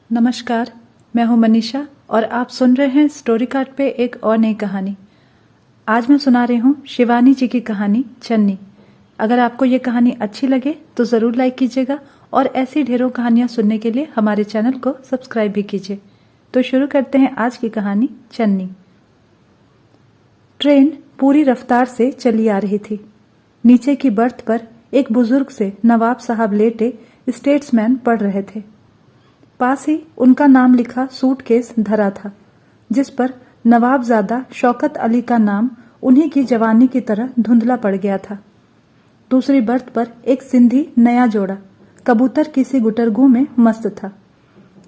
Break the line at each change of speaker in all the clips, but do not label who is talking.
नमस्कार, मैं हूं मनीषा और आप सुन रहे हैं स्टोरी कार्ड पे एक और नई कहानी। आज मैं सुना रही हूं शिवानी जी की कहानी चन्नी। अगर आपको ये कहानी अच्छी लगे तो ज़रूर लाइक कीजिएगा और ऐसी ढेरों कहानियां सुनने के लिए हमारे चैनल को सब्सक्राइब भी कीजिए। तो शुरू करते हैं आज की कहानी चन्नी। ट्रेन पूरी रफ्तार से चली आ रही थी। नीचे की बर्थ पर एक बुजुर्ग से नवाब साहब लेटे स्टेट्समैन पढ़ रहे थे। पास ही उनका नाम लिखा सूटकेस धरा था, जिस पर नवाबजादा शौकत अली का नाम उन्हीं की जवानी की तरह धुंधला पड़ गया था। दूसरी बर्थ पर एक सिंधी नया जोड़ा कबूतर की सी गुटरगू में मस्त था।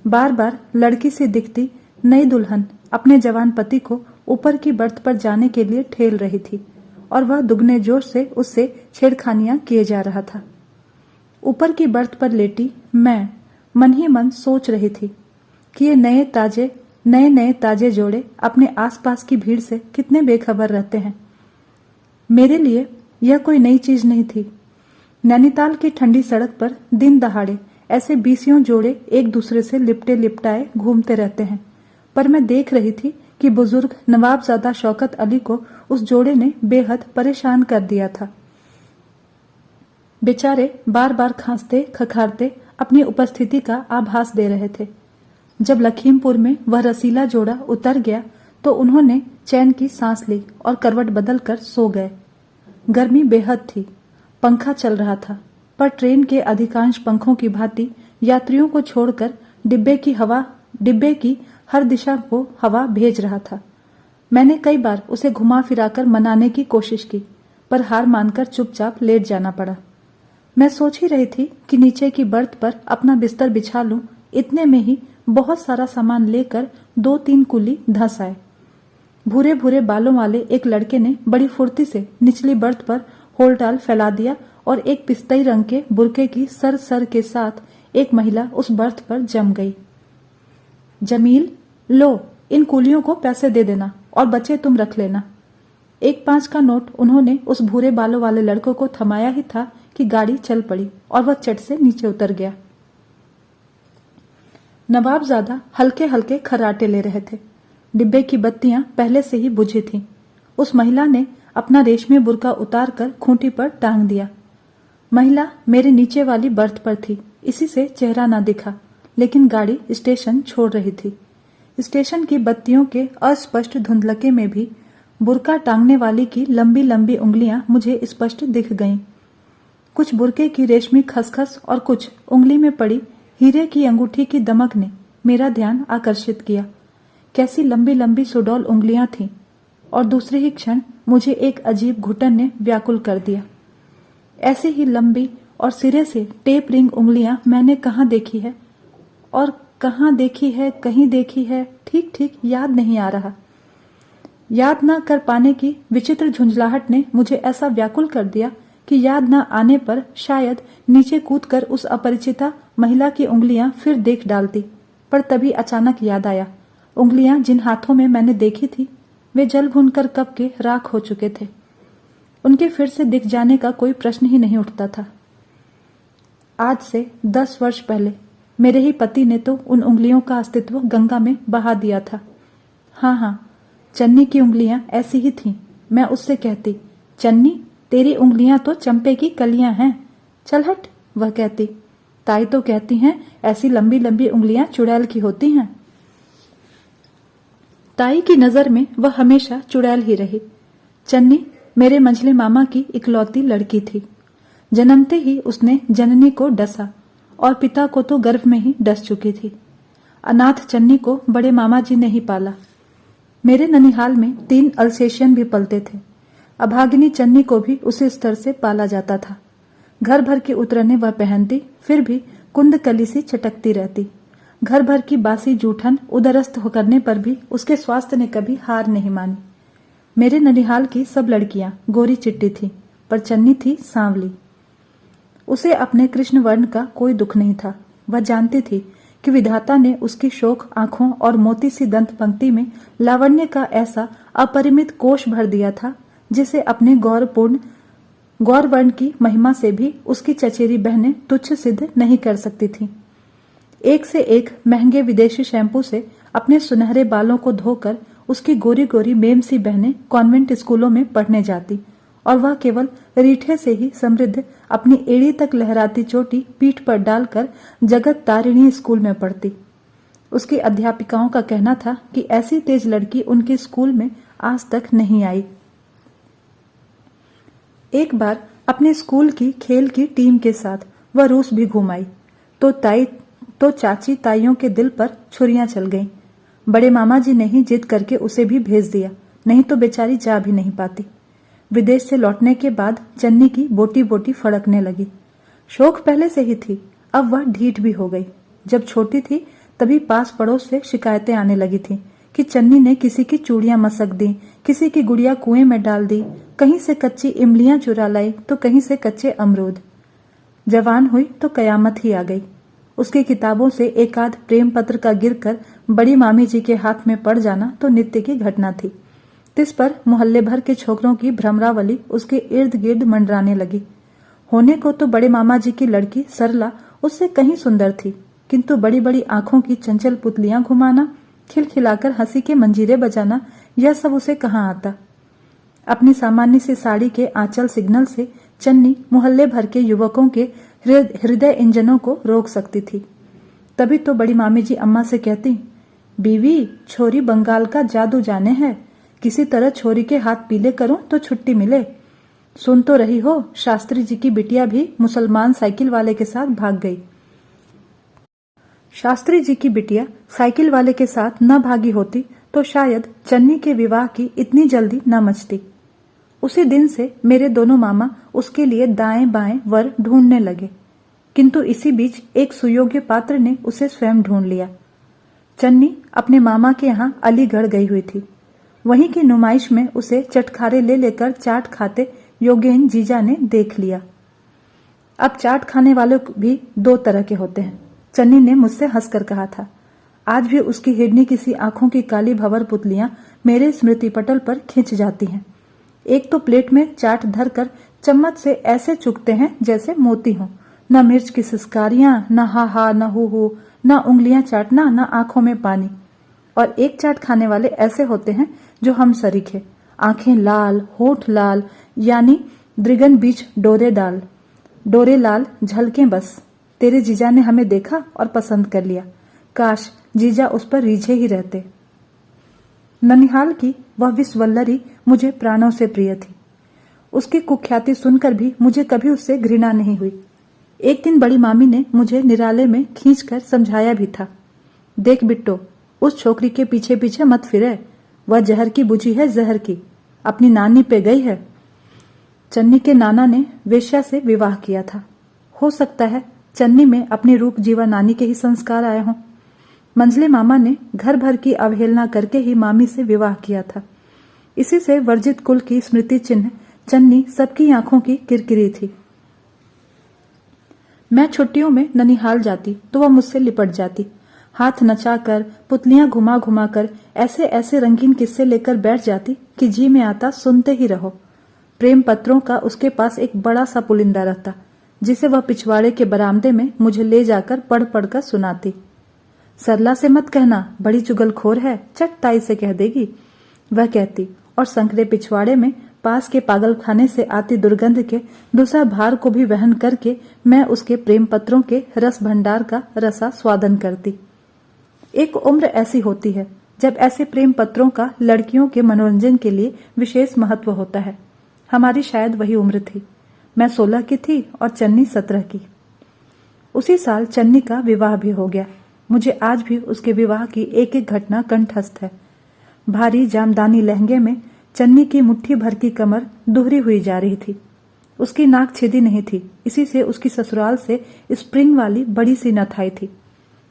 बार बार लड़की सी दिखती नई दुल्हन अपने जवान पति को ऊपर की बर्थ पर जाने के लिए ठेल रही थी और वह दुगने जोश से उससे छेड़खानियां किए जा रहा था। ऊपर की बर्थ पर लेटी मैं मन ही मन सोच रही थी कि ये नए ताजे जोड़े अपने आसपास की भीड़ से कितने बेखबर रहते हैं। मेरे लिए यह कोई नई चीज नहीं थी। नैनीताल की ठंडी सड़क पर दिन दहाड़े ऐसे 20 जोड़े एक दूसरे से लिपटे लिपटाए घूमते रहते हैं, पर मैं देख रही थी कि बुजुर्ग नवाबजादा शौकत अली को उस जोड़े ने बेहद परेशान कर दिया था। बेचारे बार बार खांसते खखारते अपनी उपस्थिति का आभास दे रहे थे। जब लखीमपुर में वह रसीला जोड़ा उतर गया तो उन्होंने चैन की सांस ली और करवट बदल कर सो गए। गर्मी बेहद थी, पंखा चल रहा था, पर ट्रेन के अधिकांश पंखों की भांति यात्रियों को छोड़कर डिब्बे की हर दिशा को हवा भेज रहा था। मैंने कई बार उसे घुमा फिराकर मनाने की कोशिश की, पर हार मानकर चुपचाप लेट जाना पड़ा। मैं सोच ही रही थी कि नीचे की बर्थ पर अपना बिस्तर बिछा लूं, इतने में ही बहुत सारा सामान लेकर 2-3 कुली धंस आए। भूरे भूरे बालों वाले एक लड़के ने बड़ी फुर्ती से निचली बर्थ पर होलटाल फैला दिया और एक पिस्तई रंग के बुरके की सर के साथ एक महिला उस बर्थ पर जम गई। जमील, लो, इन कुलियों को पैसे दे देना और बचे तुम रख लेना। 1 5 का नोट उन्होंने उस भूरे बालों वाले लड़कों को थमाया ही था कि गाड़ी चल पड़ी और वह चट से नीचे उतर गया। नवाबजादा हल्के हल्के खर्राटे ले रहे थे। डिब्बे की बत्तियां पहले से ही बुझी थीं। उस महिला ने अपना रेशमी बुर्का उतार कर खूंटी पर टांग दिया। महिला मेरे नीचे वाली बर्थ पर थी, इसी से चेहरा ना दिखा, लेकिन गाड़ी स्टेशन छोड़ रही थी। स्टेशन की बत्तियों के अस्पष्ट धुंधलके में भी बुर्का टांगने वाली की लंबी लंबी उंगलियां मुझे स्पष्ट दिख गईं। कुछ बुरके की रेशमी खसखस और कुछ उंगली में पड़ी हीरे की अंगूठी की दमक ने मेरा ध्यान आकर्षित किया। कैसी लंबी लंबी सुडौल उंगलियां थीं और दूसरे ही क्षण मुझे एक अजीब घुटन ने व्याकुल कर दिया। ऐसी ही लंबी और सिरे से टेप रिंग उंगलियां मैंने कहाँ देखी है और कहाँ देखी है, कहीं देखी है, ठीक ठीक याद नहीं आ रहा। याद न कर पाने की विचित्र झुंझलाहट ने मुझे ऐसा व्याकुल कर दिया कि याद न आने पर शायद नीचे कूदकर उस अपरिचिता महिला की उंगलियां फिर देख डालती। पर तभी अचानक याद आया, उंगलियां जिन हाथों में मैंने देखी थी वे जल भुनकर कब के राख हो चुके थे। उनके फिर से दिख जाने का कोई प्रश्न ही नहीं उठता था। आज से 10 वर्ष पहले मेरे ही पति ने तो उन उंगलियों का अस्तित्व गंगा में बहा दिया था। हाँ, चन्नी की उंगलियां ऐसी ही थीं। मैं उससे कहती, चन्नी, तेरी उंगलियां तो चंपे की कलियां हैं, चल हट। वह कहती, ताई तो कहती हैं ऐसी लंबी लंबी उंगलियां चुड़ैल की होती हैं। ताई की नजर में वह हमेशा चुड़ैल ही रही। चन्नी मेरे मंझले मामा की इकलौती लड़की थी। जन्मते ही उसने जननी को डसा और पिता को तो गर्भ में ही डस चुकी थी। अनाथ चन्नी को बड़े मामा जी ने ही पाला। मेरे ननिहाल में 3 अल्सेशियन भी पलते थे। अभागिनी चन्नी को भी उसी स्तर से पाला जाता था। घर भर की उतरने वह पहनती, फिर भी कुंदकली सी चटकती रहती। घर भर की बासी जूठन उदरस्त करने पर भी उसके स्वास्थ्य ने कभी हार नहीं मानी। मेरे ननिहाल की सब लड़कियां गोरी चिट्टी थी, पर चन्नी थी सांवली। उसे अपने कृष्ण वर्ण का कोई दुख नहीं था। वह जानती थी कि विधाता ने उसकी शोक आंखों और मोती सी दंत पंक्ति में लावण्य का ऐसा अपरिमित कोष भर दिया था जिसे अपने गौरवर्ण की महिमा से भी उसकी चचेरी बहनें तुच्छ सिद्ध नहीं कर सकती थीं। एक से एक महंगे विदेशी शैम्पू से अपने सुनहरे बालों को धोकर उसकी गोरी गोरी मेमसी बहनें कॉन्वेंट स्कूलों में पढ़ने जाती और वह केवल रीठे से ही समृद्ध अपनी एड़ी तक लहराती चोटी पीठ पर डालकर जगत तारिणी स्कूल में पढ़ती। उसकी अध्यापिकाओं का कहना था कि ऐसी तेज लड़की उनके स्कूल में आज तक नहीं आई। एक बार अपने स्कूल की खेल की टीम के साथ वह रूस भी घूम आई तो चाची ताइयों के दिल पर छुरियां चल गईं। बड़े मामा जी ने ही जिद करके उसे भी भेज दिया, नहीं तो बेचारी जा भी नहीं पाती। विदेश से लौटने के बाद चन्नी की बोटी बोटी फड़कने लगी। शौक पहले से ही थी, अब वह ढीठ भी हो गई। जब छोटी थी तभी पास पड़ोस से शिकायतें आने लगी थी कि चन्नी ने किसी की चूड़ियां मसक दी, किसी की गुड़िया कुएं में डाल दी, कहीं से कच्ची इमलियां चुरा लाई तो कहीं से कच्चे अमरूद। जवान हुई तो कयामत ही आ गई। उसकी किताबों से एक आध प्रेम पत्र का गिरकर बड़ी मामी जी के हाथ में पड़ जाना तो नित्य की घटना थी। तिस पर मोहल्ले भर के छोकरों की भ्रमरावली उसके इर्द गिर्द मंडराने लगी। होने को तो बड़े मामा जी की लड़की सरला उससे कहीं सुंदर थी, किंतु बड़ी बड़ी आंखों की चंचल पुतलियां घुमाना, खिलखिलाकर हंसी के मंजीरे बजाना, यह सब उसे कहाँ आता। अपनी सामान्य सी साड़ी के आंचल सिग्नल से चन्नी मोहल्ले भर के युवकों के हृदय इंजनों को रोक सकती थी। तभी तो बड़ी मामी जी अम्मा से कहती, बीवी छोरी बंगाल का जादू जाने है, किसी तरह छोरी के हाथ पीले करूं तो छुट्टी मिले। सुन तो रही हो, शास्त्री जी की बिटिया भी मुसलमान साइकिल वाले के साथ भाग गई। शास्त्री जी की बिटिया साइकिल वाले के साथ न भागी होती तो शायद चन्नी के विवाह की इतनी जल्दी न मचती। उसी दिन से मेरे दोनों मामा उसके लिए दाएं बाएं वर ढूंढने लगे, किंतु इसी बीच एक सुयोग्य पात्र ने उसे स्वयं ढूंढ लिया। चन्नी अपने मामा के यहाँ अलीगढ़ गई हुई थी। वहीं की नुमाइश में उसे चटखारे ले लेकर चाट खाते योगेन जीजा ने देख लिया। अब चाट खाने वाले भी दो तरह के होते हैं, चन्नी ने मुझसे हंसकर कहा था। आज भी उसकी हिरनी किसी आंखों की काली भंवर पुतलियां मेरे स्मृति पटल पर खिंच जाती हैं। एक तो प्लेट में चाट धरकर चम्मच से ऐसे चुकते हैं जैसे मोती हों, न मिर्च की सिसकारियां, न हा हा, न हु हु, न उंगलियां चाटना, न आंखों में पानी। और एक चाट खाने वाले ऐसे होते हैं जो हम सरीखे, आंखें लाल, होठ लाल, यानी द्रिगन बीच डोरे लाल झलकें बस। तेरे जीजा ने हमें देखा और पसंद कर लिया। काश जीजा उस पर रीझे ही रहते। ननिहाल की वह विश्वल्लरी मुझे प्राणों से प्रिय थी। उसकी कुख्याति सुनकर भी मुझे कभी उससे घृणा नहीं हुई। एक दिन बड़ी मामी ने मुझे निराले में खींचकर समझाया भी था, देख बिट्टो, उस छोकरी के पीछे पीछे मत फिरे, वह जहर की बुझी है, जहर की, अपनी नानी पे गई है। चन्नी के नाना ने वेश्या से विवाह किया था। हो सकता है चन्नी में अपनी रूप जीवा नानी के ही संस्कार आए हों। मंझले मामा ने घर भर की अवहेलना करके ही मामी से विवाह किया था। इसी से वर्जित कुल की स्मृति चिन्ह चन्नी सबकी आंखों की किरकिरी थी। मैं छुट्टियों में ननिहाल जाती तो वह मुझसे लिपट जाती, हाथ नचाकर, पुतलियां घुमा घुमा कर ऐसे ऐसे रंगीन किस्से लेकर बैठ जाती कि जी में आता सुनते ही रहो। प्रेम पत्रों का उसके पास एक बड़ा सा पुलिंदा रहता, जिसे वह पिछवाड़े के बरामदे में मुझे ले जाकर पढ़ पढ़ कर सुनाती। सरला से मत कहना, बड़ी चुगलखोर है, चट ताई से कह देगी, वह कहती, और संकरे पिछवाड़े में पास के पागलखाने से आती दुर्गंध के दूसरा भार को भी वहन करके मैं उसके प्रेम पत्रों के रस भंडार का रसा स्वादन करती। एक उम्र ऐसी होती है जब ऐसे प्रेम पत्रों का लड़कियों के मनोरंजन के लिए विशेष महत्व होता है। हमारी शायद वही उम्र थी। मैं 16 की थी और चन्नी 17 की। उसी साल चन्नी का विवाह भी हो गया। मुझे आज भी उसके विवाह की एक एक घटना कंठस्थ है। भारी जामदानी लहंगे में चन्नी की मुट्ठी भर की कमर दुहरी हुई जा रही थी। उसकी नाक छिदी नहीं थी, इसी से उसकी ससुराल से स्प्रिंग वाली बड़ी सी नथाई थी,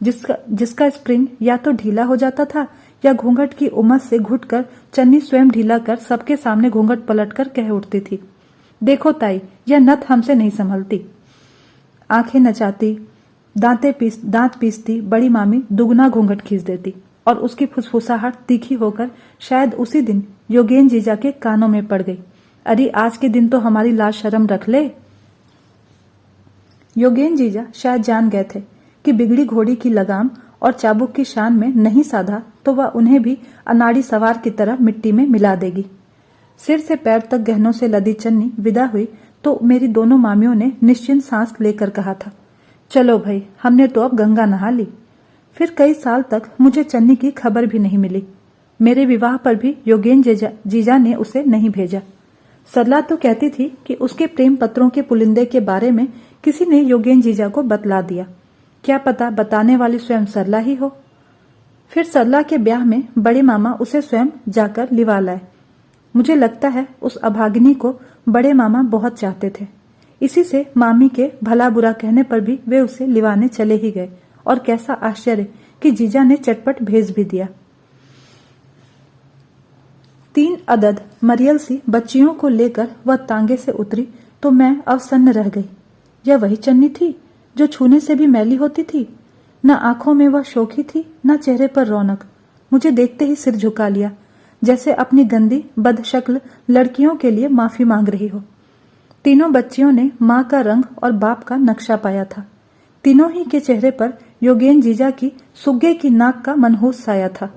जिसका स्प्रिंग या तो ढीला हो जाता था या घूंघट की उमस से घुटकर चन्नी स्वयं ढीला कर सबके सामने घूंघट पलटकर कह उठती थी, देखो ताई, यह नथ हमसे नहीं संभलती। आंखें नचाती, दांत पीसती बड़ी मामी दुगना घूंघट खींच देती और उसकी फुसफुसाहट तीखी होकर शायद उसी दिन योगेन जीजा के कानों में पड़ गई। अरे आज के दिन तो हमारी लाज शर्म रख ले। योगेन जीजा शायद जान गए थे कि बिगड़ी घोड़ी की लगाम और चाबुक की शान में नहीं साधा तो वह उन्हें भी अनाड़ी सवार की तरह मिट्टी में मिला देगी। सिर से पैर तक गहनों से लदी चन्नी विदा हुई तो मेरी दोनों मामियों ने निश्चिंत सांस लेकर कहा था, चलो भाई, हमने तो अब गंगा नहा ली। फिर कई साल तक मुझे चन्नी की खबर भी नहीं मिली। मेरे विवाह पर भी योगेन जीजा ने उसे नहीं भेजा। सरला तो कहती थी कि उसके प्रेम पत्रों के पुलिंदे के बारे में किसी ने योगेन जीजा को बतला दिया। क्या पता बताने वाली स्वयं सरला ही हो। फिर सरला के ब्याह में बड़े मामा उसे स्वयं जाकर लिवा लाए। मुझे लगता है उस अभागिनी को बड़े मामा बहुत चाहते थे। इसी से मामी के भला बुरा कहने पर भी वे उसे लिवाने चले ही गए। और कैसा आश्चर्य कि जीजा ने चटपट भेज भी दिया। 3 अदद मरियल सी बच्चियों को लेकर वह तांगे से उतरी तो मैं अवसन्न रह गई। यह वही चन्नी थी जो छूने से भी मैली होती थी। न आंखों में वह शोखी थी, न चेहरे पर रौनक। मुझे देखते ही सिर झुका लिया, जैसे अपनी गंदी बदशक्ल लड़कियों के लिए माफी मांग रही हो। तीनों बच्चियों ने माँ का रंग और बाप का नक्शा पाया था। तीनों ही के चेहरे पर योगेन जीजा की सुग्गे की नाक का मनहूस साया था।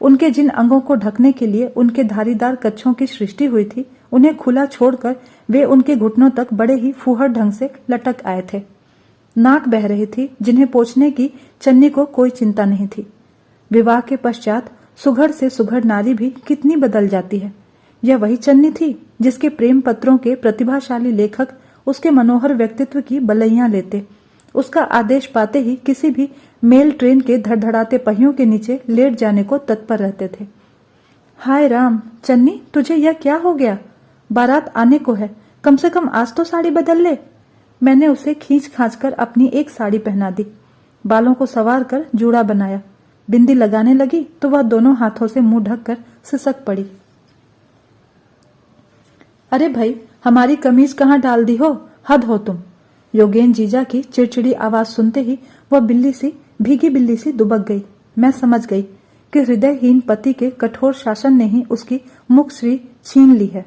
उनके जिन अंगों को ढकने के लिए उनके धारीदार कच्छों की सृष्टि हुई थी, उन्हें खुला छोड़कर वे उनके घुटनों तक बड़े ही फूहड़ ढंग से लटक आए थे। नाक बह रही थी, जिन्हें पोंछने की चन्नी को कोई चिंता नहीं थी। विवाह के पश्चात सुघड़ से सुघड़ नारी भी कितनी बदल जाती है। यह वही चन्नी थी जिसके प्रेम पत्रों के प्रतिभाशाली लेखक उसके मनोहर व्यक्तित्व की बलैया लेते, उसका आदेश पाते ही किसी भी मेल ट्रेन के धड़धड़ाते पहियों के नीचे लेट जाने को तत्पर रहते थे। हाय राम, चन्नी तुझे यह क्या हो गया? बारात आने को है, कम से कम आज तो साड़ी बदल ले। मैंने उसे खींच खांच कर अपनी एक साड़ी पहना दी, बालों को संवार कर जूड़ा बनाया। बिंदी लगाने लगी तो वह दोनों हाथों से मुंह ढककर सिसक पड़ी। अरे भाई, हमारी कमीज कहाँ डाल दी हो? हद हो तुम। योगेन जीजा की चिड़चिड़ी आवाज सुनते ही वह भीगी बिल्ली सी दुबक गई। मैं समझ गई कि हृदयहीन पति के कठोर शासन ने ही उसकी मुखश्री छीन ली है।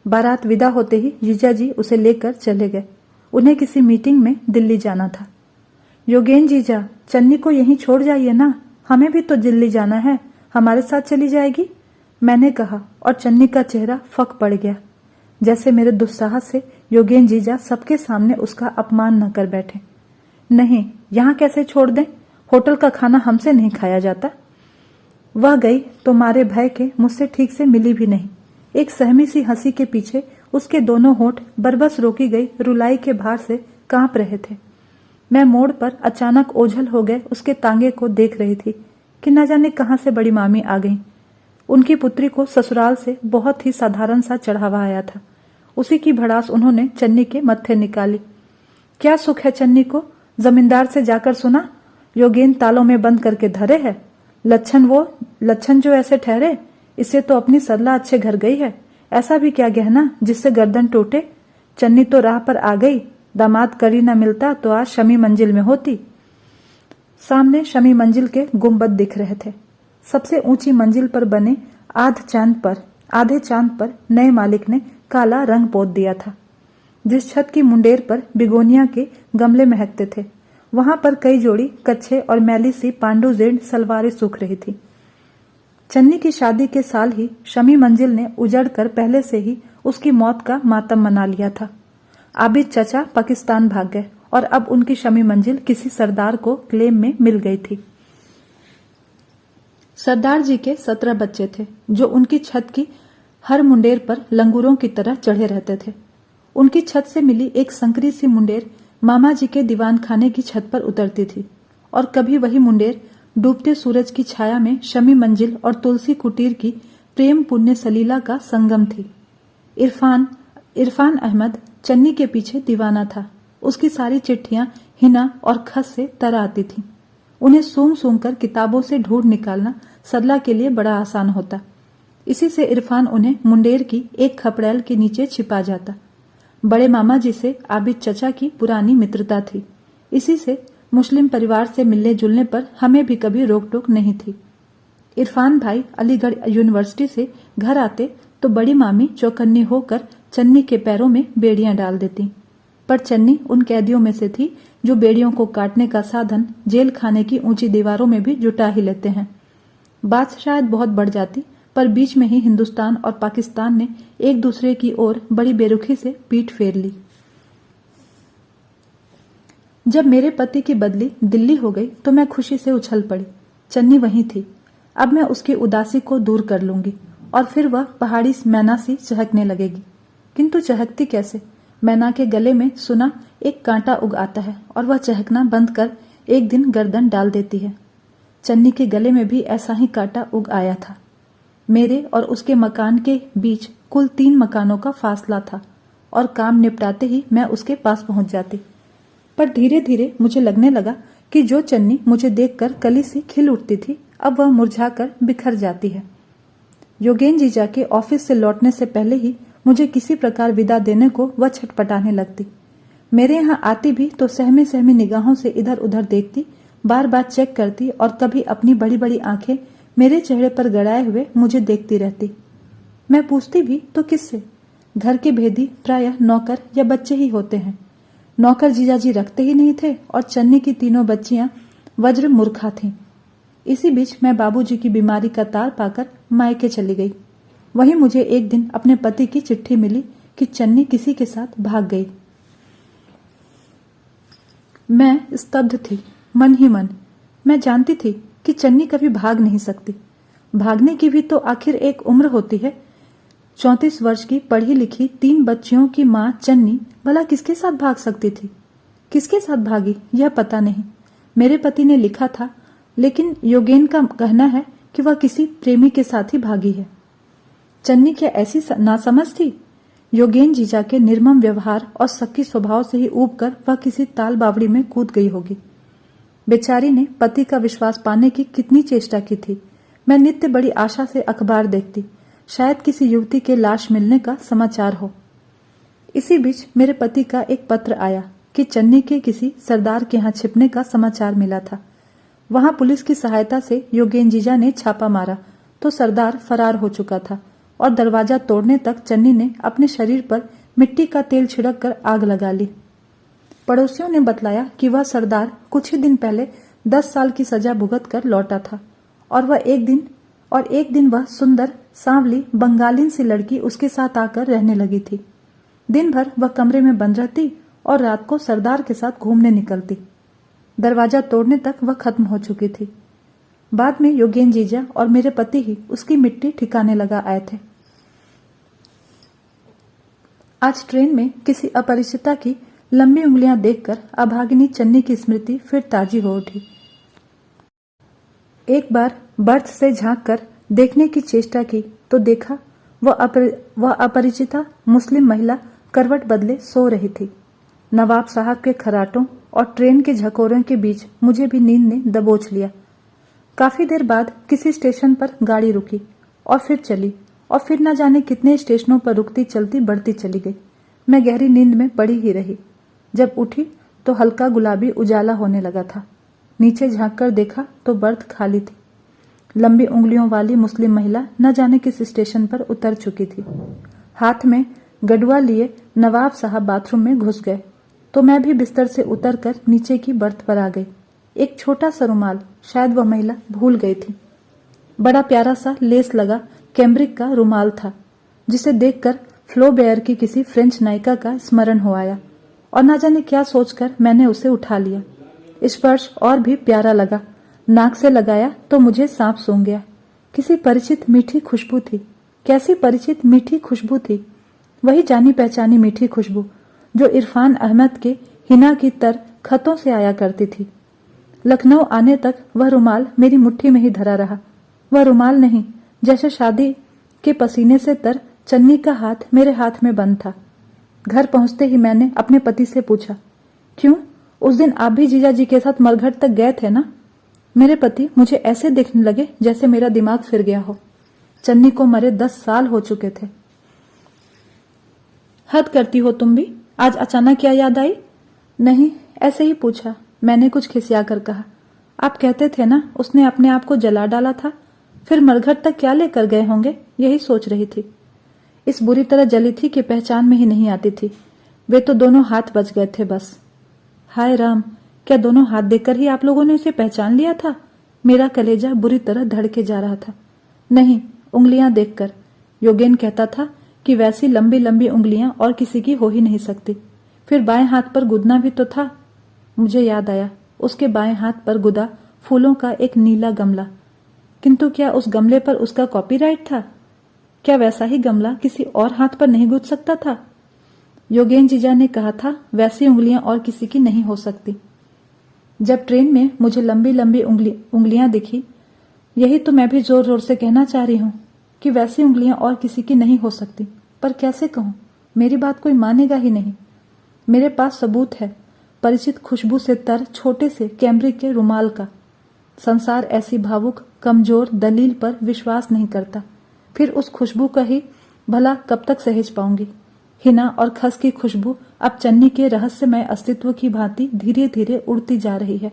बारात विदा होते ही जीजा जी उसे लेकर चले गए। उन्हें किसी मीटिंग में दिल्ली जाना था। योगेन जीजा, चन्नी को यहीं छोड़ जाइए ना, हमें भी तो दिल्ली जाना है, हमारे साथ चली जाएगी, मैंने कहा। और चन्नी का चेहरा फक पड़ गया, जैसे मेरे दुस्साहस से योगेन जीजा सबके सामने उसका अपमान न कर बैठे। नहीं, यहाँ कैसे छोड़ दें? होटल का खाना हमसे नहीं खाया जाता। वह गई तो मारे भय के मुझसे ठीक से मिली भी नहीं। एक सहमी सी हंसी के पीछे उसके दोनों होंठ बरबस रोकी गई रुलाई के भार से कांप रहे थे। मैं मोड़ पर अचानक ओझल हो गए उसके तांगे को देख रही थी कि न जाने कहां से बड़ी मामी आ गई। उनकी पुत्री को ससुराल से बहुत ही साधारण सा चढ़ावा आया था। उसी की भड़ास उन्होंने चन्नी के मत्थे निकाली। क्या सुख है चन्नी को? जमींदार से जाकर सुना योगेन तालों में बंद करके धरे है। लच्छन जो ऐसे ठहरे, इससे तो अपनी सरला अच्छे घर गई है। ऐसा भी क्या गहना जिससे गर्दन टूटे? चन्नी तो राह पर आ गई, दामाद करी न मिलता तो आज शमी मंजिल में होती। सामने शमी मंजिल के गुंबद दिख रहे थे। सबसे ऊंची मंजिल पर बने आधे चांद पर नए मालिक ने काला रंग पोत दिया था। जिस छत की मुंडेर पर बिगोनिया के गमले महकते थे, वहां पर कई जोड़ी कच्छे और मैली सी पांडु जेड सलवारें सूख रही थी। चन्नी की शादी के साल ही शमी मंजिल ने उजड़ कर पहले से ही उसकी मौत का मातम मना लिया था। आबिद चचा पाकिस्तान भाग गए और अब उनकी शमी मंजिल किसी सरदार को क्लेम में मिल गई थी। सरदार जी के 17 बच्चे थे जो उनकी छत की हर मुंडेर पर लंगूरों की तरह चढ़े रहते थे। उनकी छत से मिली एक संकरी सी मुंडेर मामा जी के दीवान खाने की छत पर उतरती थी और कभी वही मुंडेर डूबते सूरज की छाया में शमी मंजिल और तुलसी कुटीर की प्रेम पुण्य सलीला का संगम थी। इरफान अहमद चन्नी के पीछे दीवाना था। उसकी सारी चिट्ठियां हिना और खस से तर आती थीं। उन्हें सूंघ कर किताबों से ढूंढ निकालना सरला के लिए बड़ा आसान होता। इसी से इरफान उन्हें मुंडेर की एक खपड़ैल के नीचे छिपा जाता। बड़े मामा जी से आबिद चचा की पुरानी मित्रता थी। इसी से मुस्लिम परिवार से मिलने जुलने पर हमें भी कभी रोक टोक नहीं थी। इरफान भाई अलीगढ़ यूनिवर्सिटी से घर आते तो बड़ी मामी चौकन्नी होकर चन्नी के पैरों में बेड़ियां डाल देती। पर चन्नी उन कैदियों में से थी जो बेड़ियों को काटने का साधन जेल खाने की ऊंची दीवारों में भी जुटा ही लेते हैं। बात शायद बहुत बढ़ जाती, पर बीच में ही हिंदुस्तान और पाकिस्तान ने एक दूसरे की ओर बड़ी बेरुखी से पीठ फेर ली। जब मेरे पति की बदली दिल्ली हो गई तो मैं खुशी से उछल पड़ी। चन्नी वहीं थी। अब मैं उसकी उदासी को दूर कर लूंगी और फिर वह पहाड़ी मैना सी चहकने लगेगी। किंतु चहकती कैसे? मैना के गले में सुना एक कांटा उग आता है और वह चहकना बंद कर एक दिन गर्दन डाल देती है। चन्नी के गले में भी ऐसा ही कांटा उग आया था। मेरे और उसके मकान के बीच कुल 3 मकानों का फासला था और काम निपटाते ही मैं उसके पास पहुंच जाती। पर धीरे धीरे मुझे लगने लगा कि जो चन्नी मुझे देखकर कली सी खिल उठती थी, अब वह मुरझाकर बिखर जाती है। योगेन जीजा के ऑफिस से लौटने से पहले ही मुझे किसी प्रकार विदा देने को वह छटपटाने लगती। मेरे यहाँ आती भी तो सहमी सहमी निगाहों से इधर उधर देखती, बार बार चेक करती और कभी अपनी बड़ी बड़ी आंखें मेरे चेहरे पर गड़ाए हुए मुझे देखती रहती। मैं पूछती भी तो किससे? घर के भेदी प्रायः नौकर या बच्चे ही होते हैं। नौकर जीजाजी रखते ही नहीं थे और चन्नी की तीनों बच्चियां वज्र मूर्खा थीं। इसी बीच मैं बाबूजी की बीमारी का तार पाकर मायके चली गई। वहीं मुझे एक दिन अपने पति की चिट्ठी मिली कि चन्नी किसी के साथ भाग गई। मैं स्तब्ध थी, मन ही मन। मैं जानती थी कि चन्नी कभी भाग नहीं सकती। भागने की भी तो आखिर एक उम्र होती है। 34 वर्ष की पढ़ी लिखी 3 बच्चियों की मां चन्नी भला किसके साथ भाग सकती थी? किसके साथ भागी यह पता नहीं। मेरे पति ने लिखा था, लेकिन योगेन का कहना है कि वह किसी प्रेमी के साथ ही भागी है। चन्नी क्या ऐसी नासमझ थी? योगेन जीजा के निर्मम व्यवहार और सख्ती स्वभाव से ही ऊबकर वह किसी ताल बावड़ी में कूद गई होगी। बेचारी ने पति का विश्वास पाने की कितनी चेष्टा की थी। मैं नित्य बड़ी आशा से अखबार देखती, शायद किसी युवती के लाश मिलने का समाचार हो। इसी बीच मेरे पति का एक पत्र आया कि चन्नी के किसी सरदार के यहाँ छिपने का समाचार मिला था। वहां पुलिस की सहायता से योगेन जीजा ने छापा मारा तो सरदार फरार हो चुका था और दरवाजा तोड़ने तक चन्नी ने अपने शरीर पर मिट्टी का तेल छिड़क कर आग लगा ली। पड़ोसियों ने बतलाया कि वह सरदार कुछ ही दिन पहले 10 साल की सजा भुगत कर लौटा था और एक दिन वह सुंदर सांवली बंगालिन सी लड़की उसके साथ आकर रहने लगी थी। दिन भर वह कमरे में बंद रहती और रात को सरदार के साथ घूमने निकलती। दरवाजा तोड़ने तक वह खत्म हो चुकी थी। बाद में योगेन जीजा और मेरे पति ही उसकी मिट्टी ठिकाने लगा आए थे। आज ट्रेन में किसी अपरिचिता की लंबी उंगलियां देखकर अभागिनी चन्नी की स्मृति फिर ताजी हो उठी। एक बार बर्थ से झांककर देखने की चेष्टा की तो देखा वह अपरिचिता मुस्लिम महिला करवट बदले सो रही थी। नवाब साहब के खराटों और ट्रेन के झकोरों के बीच मुझे भी नींद ने दबोच लिया। काफी देर बाद किसी स्टेशन पर गाड़ी रुकी और फिर चली और फिर न जाने कितने स्टेशनों पर रुकती चलती बढ़ती चली गई। मैं गहरी नींद में पड़ी ही रही। जब उठी तो हल्का गुलाबी उजाला होने लगा था। नीचे झांककर देखा तो बर्थ खाली थी। लंबी उंगलियों वाली मुस्लिम महिला न जाने किस स्टेशन पर उतर चुकी थी। हाथ में गडुआ लिए नवाब साहब बाथरूम में घुस गए तो मैं भी बिस्तर से उतरकर नीचे की बर्थ पर आ गई। एक छोटा सा रुमाल शायद वह महिला भूल गई थी। बड़ा प्यारा सा लेस लगा कैम्ब्रिक का रुमाल था, जिसे देखकर फ्लोबेयर की किसी फ्रेंच नायिका का स्मरण हो आया और न जाने क्या सोचकर मैंने उसे उठा लिया। स्पर्श और भी प्यारा लगा। नाक से लगाया तो मुझे सांप सूंघ गया। किसी परिचित मीठी खुशबू थी। कैसी परिचित मीठी खुशबू थी? वही जानी पहचानी मीठी खुशबू जो इरफान अहमद के हिना की तर खतों से आया करती थी। लखनऊ आने तक वह रुमाल मेरी मुट्ठी में ही धरा रहा। वह रुमाल नहीं, जैसे शादी के पसीने से तर चन्नी का हाथ मेरे हाथ में बंद था। घर पहुंचते ही मैंने अपने पति से पूछा, क्यों उस दिन आप भी जीजा जी के साथ मरघट तक गए थे ना? मेरे पति मुझे ऐसे देखने लगे जैसे मेरा दिमाग फिर गया हो। चन्नी को मरे 10 साल हो चुके थे। हद करती हो तुम भी। आज अचानक क्या याद आई? नहीं, ऐसे ही पूछा। मैंने कुछ खिसिया कर कहा, आप कहते थे ना उसने अपने आप को जला डाला था। फिर मरघट तक क्या लेकर गए होंगे, यही सोच रही थी। इस बुरी तरह जली थी कि पहचान में ही नहीं आती थी। वे तो दोनों हाथ बच गए थे बस। हाय राम, क्या दोनों हाथ देखकर ही आप लोगों ने उसे पहचान लिया था? मेरा कलेजा बुरी तरह धड़के जा रहा था। नहीं, उंगलियां देखकर। योगेन कहता था कि वैसी लंबी लंबी उंगलियां और किसी की हो ही नहीं सकती। फिर बाएं हाथ पर गुदना भी तो था। मुझे याद आया, उसके बाएं हाथ पर गुदा फूलों का एक नीला गमला। किंतु क्या उस गमले पर उसका कॉपीराइट था? क्या वैसा ही गमला किसी और हाथ पर नहीं गुद सकता था? योगेन जीजा ने कहा था वैसी उंगलियां और किसी की नहीं हो सकती। जब ट्रेन में मुझे लंबी लंबी उंगलियां दिखी, यही तो मैं भी जोर जोर से कहना चाह रही हूं कि वैसी उंगलियां और किसी की नहीं हो सकती। पर कैसे कहूं? मेरी बात कोई मानेगा ही नहीं। मेरे पास सबूत है, परिचित खुशबू से तर छोटे से कैमरिक के रुमाल का। संसार ऐसी भावुक कमजोर दलील पर विश्वास नहीं करता। फिर उस खुशबू का ही भला कब तक सहेज पाऊंगी? हिना और खस की खुशबू अब चन्नी के रहस्यमय अस्तित्व की भांति धीरे धीरे उड़ती जा रही है।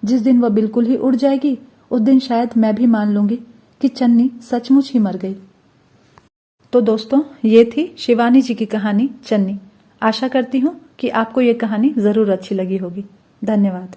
जिस दिन वह बिल्कुल ही उड़ जाएगी, उस दिन शायद मैं भी मान लूंगी कि चन्नी सचमुच ही मर गई। तो दोस्तों, ये थी शिवानी जी की कहानी चन्नी। आशा करती हूँ कि आपको ये कहानी जरूर अच्छी लगी होगी। धन्यवाद।